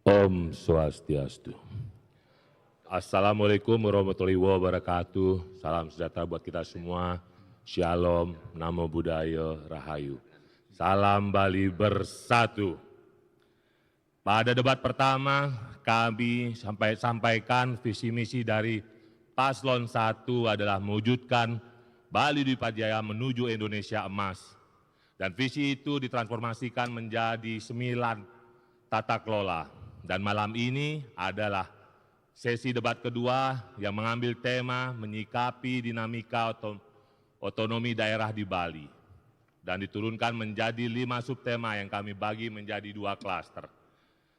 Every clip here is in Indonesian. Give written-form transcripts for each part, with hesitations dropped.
Om Swastiastu. Assalamualaikum warahmatullahi wabarakatuh. Salam sejahtera buat kita semua. Shalom, Namo Buddhaya, Rahayu. Salam Bali bersatu. Pada debat pertama, kami sampaikan visi misi dari Paslon 1 adalah mewujudkan Bali Dwi Pajaya menuju Indonesia emas. Dan visi itu ditransformasikan menjadi 9 tata kelola. Dan malam ini adalah sesi debat kedua yang mengambil tema menyikapi dinamika otonomi daerah di Bali. Dan diturunkan menjadi 5 subtema yang kami bagi menjadi 2 klaster.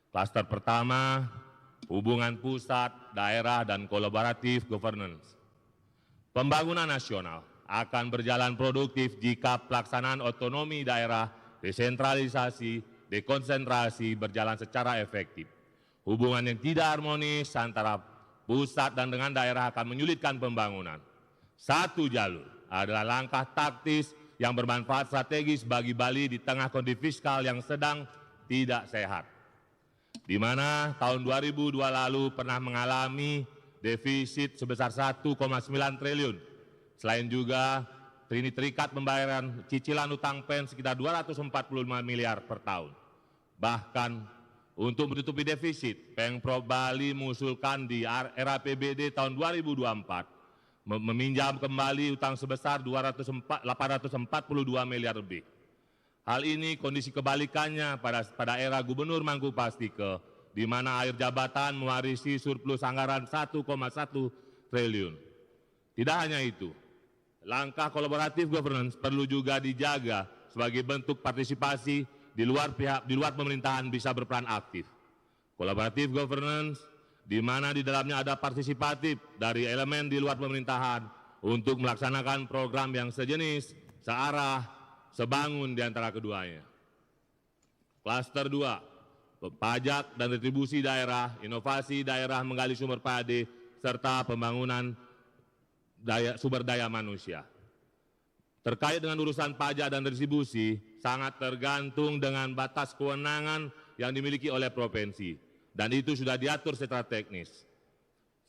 Klaster pertama, hubungan pusat, daerah, dan kolaboratif governance. Pembangunan nasional akan berjalan produktif jika pelaksanaan otonomi daerah, desentralisasi, dekonsentrasi berjalan secara efektif. Hubungan yang tidak harmonis antara pusat dan dengan daerah akan menyulitkan pembangunan. Satu jalur adalah langkah taktis yang bermanfaat strategis bagi Bali di tengah kondisi fiskal yang sedang tidak sehat. Di mana tahun 2002 lalu pernah mengalami defisit sebesar 1,9 triliun. Selain juga terikat pembayaran cicilan utang pen sekitar 245 miliar per tahun. Bahkan untuk menutupi defisit, Pemprov Bali mengusulkan di RAPBD tahun 2024 meminjam kembali utang sebesar 842 miliar lebih. Hal ini kondisi kebalikannya pada era Gubernur Mangku Pastike, di mana akhir jabatan mewarisi surplus anggaran 1,1 triliun. Tidak hanya itu, langkah kolaboratif governance perlu juga dijaga sebagai bentuk partisipasi di luar pemerintahan bisa berperan aktif. Kolaboratif governance di mana di dalamnya ada partisipatif dari elemen di luar pemerintahan untuk melaksanakan program yang sejenis, searah, sebangun di antara keduanya. Klaster 2, pajak dan retribusi daerah, inovasi daerah menggali sumber padi, serta pembangunan sumber daya manusia. Terkait dengan urusan pajak dan retribusi, sangat tergantung dengan batas kewenangan yang dimiliki oleh provinsi, dan itu sudah diatur secara teknis.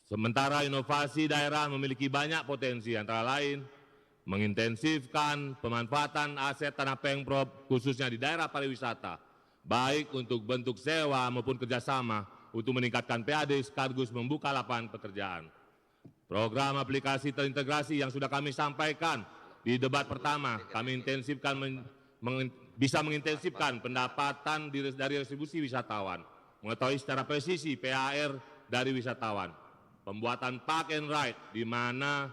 Sementara inovasi daerah memiliki banyak potensi, antara lain mengintensifkan pemanfaatan aset tanah Pemprov khususnya di daerah pariwisata, baik untuk bentuk sewa maupun kerjasama untuk meningkatkan PAD sekaligus membuka lapangan pekerjaan. Program aplikasi terintegrasi yang sudah kami sampaikan di debat pertama, kami bisa mengintensifkan pendapatan dari retribusi wisatawan, mengetahui secara presisi PAR dari wisatawan, pembuatan park and ride di mana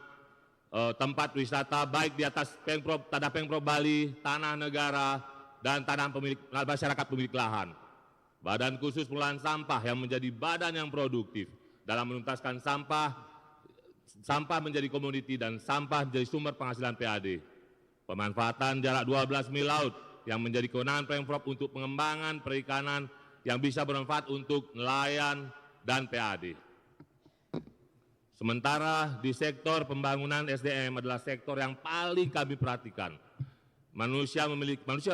tempat wisata baik di atas tanah Pemprov Bali, tanah negara, dan tanah masyarakat pemilik lahan. Badan khusus pengelolaan sampah yang menjadi badan yang produktif dalam menuntaskan sampah menjadi komoditi dan sampah menjadi sumber penghasilan PAD. Pemanfaatan jarak 12 mil laut yang menjadi kewenangan Pemprov untuk pengembangan perikanan yang bisa bermanfaat untuk nelayan dan PAD. Sementara di sektor pembangunan SDM adalah sektor yang paling kami perhatikan. Manusia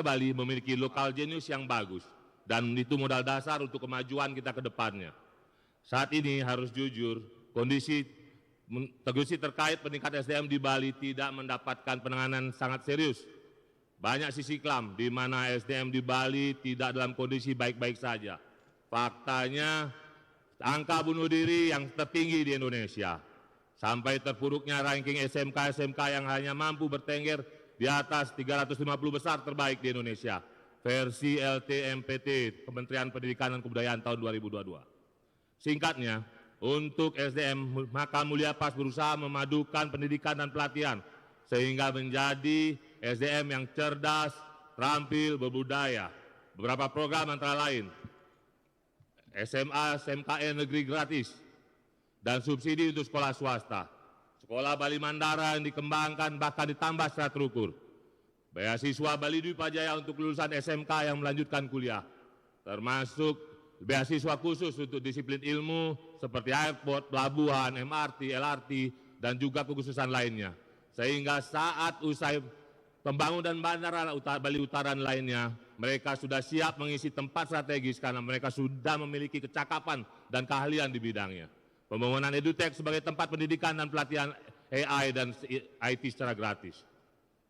Bali memiliki lokal genius yang bagus dan itu modal dasar untuk kemajuan kita ke depannya. Saat ini harus jujur, kondisi terkait peningkatan SDM di Bali tidak mendapatkan penanganan sangat serius. Banyak sisi kelam di mana SDM di Bali tidak dalam kondisi baik-baik saja. Faktanya, angka bunuh diri yang tertinggi di Indonesia. Sampai terpuruknya ranking SMK yang hanya mampu bertengger di atas 350 besar terbaik di Indonesia. Versi LTMPT, Kementerian Pendidikan dan Kebudayaan tahun 2022. Singkatnya, untuk SDM, maka Mulia Pas berusaha memadukan pendidikan dan pelatihan sehingga menjadi SDM yang cerdas, terampil, berbudaya. Beberapa program antara lain SMA, SMKN negeri gratis, dan subsidi untuk sekolah swasta. Sekolah Bali Mandara yang dikembangkan bahkan ditambah secara terukur. Beasiswa Bali Dwi Pajaya untuk lulusan SMK yang melanjutkan kuliah, termasuk beasiswa khusus untuk disiplin ilmu seperti airport, pelabuhan, MRT, LRT, dan juga kekhususan lainnya. Sehingga saat usai pembangunan bandara Bali Utara dan lainnya, mereka sudah siap mengisi tempat strategis karena mereka sudah memiliki kecakapan dan keahlian di bidangnya. Pembangunan EduTech sebagai tempat pendidikan dan pelatihan AI dan IT secara gratis.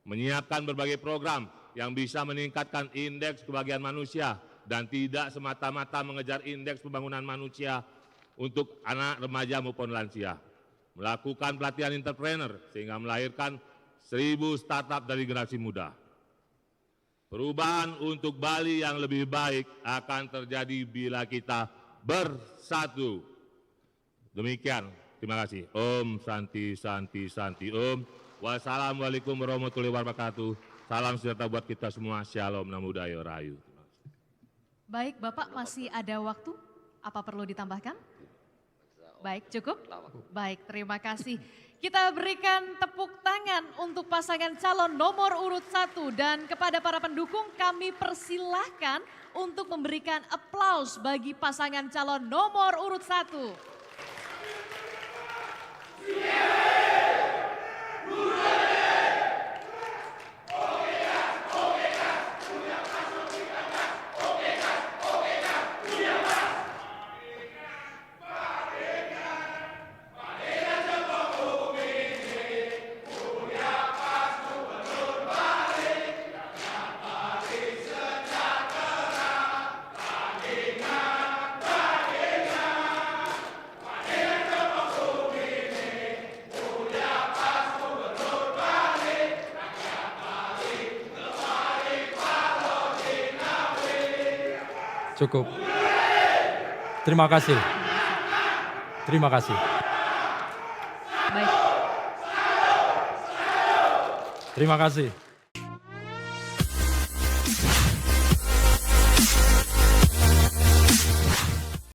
Menyiapkan berbagai program yang bisa meningkatkan indeks kebahagiaan manusia dan tidak semata-mata mengejar indeks pembangunan manusia untuk anak, remaja maupun lansia. Melakukan pelatihan entrepreneur sehingga melahirkan 1000 startup dari generasi muda. Perubahan untuk Bali yang lebih baik akan terjadi bila kita bersatu. Demikian, terima kasih. Om Santi Santi Santi Om. Wassalamualaikum warahmatullahi wabarakatuh. Salam sejahtera buat kita semua. Shalom, Namo Buddhaya, Rahayu. Baik, Bapak masih ada waktu? Apa perlu ditambahkan? Baik, cukup? Baik, terima kasih. Kita berikan tepuk tangan untuk pasangan calon nomor urut 1 dan kepada para pendukung kami persilahkan untuk memberikan aplaus bagi pasangan calon nomor urut 1. Cukup. Terima kasih. Terima kasih. Baik. Terima kasih.